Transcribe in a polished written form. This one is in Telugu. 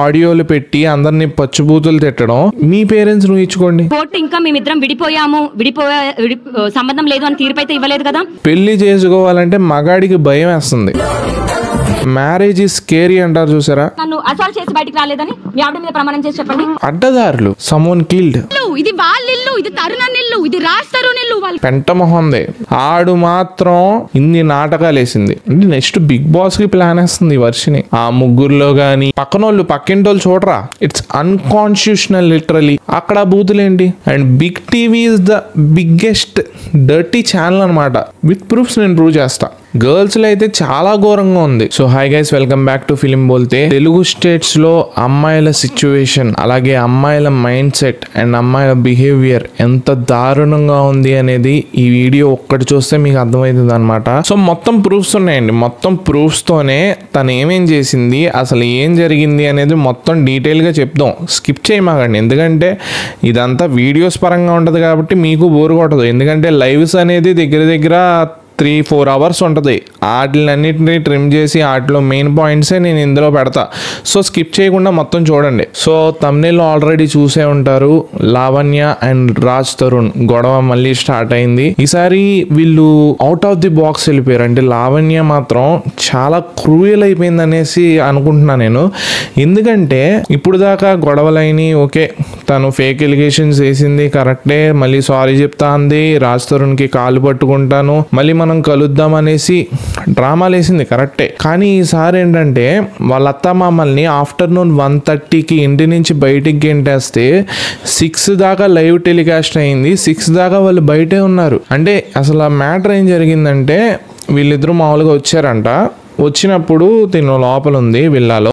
ఆడియోలు పెట్టి అందరిని పచ్చిబూతులు తిట్టడం మీ పేరెంట్స్ నువ్వు ఇచ్చుకోండి. కోర్టు ఇంకా మేమిద్దరం సంబంధం లేదు అని తీర్పు అయితే ఇవ్వలేదు కదా. పెళ్లి చేసుకోవాలంటే మగాడికి భయం వేస్తుంది. మ్యారేజ్ ఈజ్ స్కేరీ అంటారు చూసారా. నన్ను అసాల్ట్ చేసి బయటికి రాలేదని మీ ఆవిడ మీద ప్రమాణం చేసి చెప్పండి. అడ్డదారులు సమ్వన్ కిల్డ్. ఇది వాళ్ళ ఇల్లు, ఇది తరుణ్ ఇల్లు, ఇది రాజ్ తరుణ్ ఇల్లు. పెంట మొహందే ఆడు మాత్రం ఇన్ని నాటకాలు వేసింది. అంటే నెక్స్ట్ బిగ్ బాస్ కి ప్లాన్ వేస్తుంది ఈ వర్షిని. ఆ ముగ్గురులో గాని పక్కనోళ్ళు పక్కింటోళ్ళు చూడరా. It's unconstitutional literally. అక్కడ బూతులేంటి. And big TV is the biggest dirty channel అనమాట. విత్ ప్రూఫ్స్ నేను ప్రూవ్ చేస్తా. గర్ల్స్ లో అయితే చాలా ఘోరంగా ఉంది. So hi guys, welcome back to film Bolte. Telugu states లో అమ్మాయిల సిచ్యువేషన్, అలాగే అమ్మాయిల మైండ్ సెట్ అండ్ అమ్మాయిల బిహేవియర్ ఎంత దారుణంగా ఉంది అనేది ఈ వీడియో ఒక్కటి చూస్తే మీకు అర్థమవుతుంది అనమాట. సో మొత్తం ప్రూఫ్స్ ఉన్నాయండి. మొత్తం ప్రూఫ్స్ తోనే తను ఏమేం చేసింది, అసలు ఏం జరిగింది అనేది మొత్తం డీటెయిల్ గా చెప్దాం. స్కిప్ చేయమాకండి, ఎందుకంటే ఇదంతా వీడియోస్ పరంగా ఉంటది కాబట్టి మీకు బోర్ కొట్టదు. ఎందుకంటే లైవ్స్ అనేది దగ్గర 3-4 అవర్స్ ఉంటుంది. వాటిలన్నింటినీ ట్రిమ్ చేసి వాటిలో మెయిన్ పాయింట్సే నేను ఇందులో పెడతా. సో స్కిప్ చేయకుండా మొత్తం చూడండి. సో థంబ్నెయిల్ ఆల్రెడీ చూసే ఉంటారు. లావణ్య అండ్ రాజ్ తరుణ్ గొడవ మళ్ళీ స్టార్ట్ అయింది. ఈసారి వీళ్ళు అవుట్ ఆఫ్ ది బాక్స్ వెళ్ళిపోయారు. అంటే లావణ్య మాత్రం చాలా క్రూయల్ అయిపోయింది అనేసి అనుకుంటున్నా నేను. ఎందుకంటే ఇప్పుడు దాకా గొడవలైన ఓకే, తను ఫేక్ ఎలిగేషన్స్ వేసింది కరెక్టే, మళ్ళీ సారీ చెప్తా అంది, రాజ్ తరుణ్కి కాలు పట్టుకుంటాను, మళ్ళీ మనం కలుద్దాం అనేసి డ్రామాలు వేసింది కరెక్టే. కానీ ఈసారి ఏంటంటే వాళ్ళ అత్త మామల్ని ఆఫ్టర్నూన్ 1:30కి ఇంటి నుంచి బయటికి గెంటేస్తే 6 దాకా లైవ్ టెలికాస్ట్ అయింది. 6 దాకా వాళ్ళు బయటే ఉన్నారు. అంటే అసలు ఆ మ్యాటర్ ఏం జరిగిందంటే వీళ్ళిద్దరూ మామూలుగా వచ్చారంట. వచ్చినప్పుడు తిను లోపల ఉంది విల్లాలో.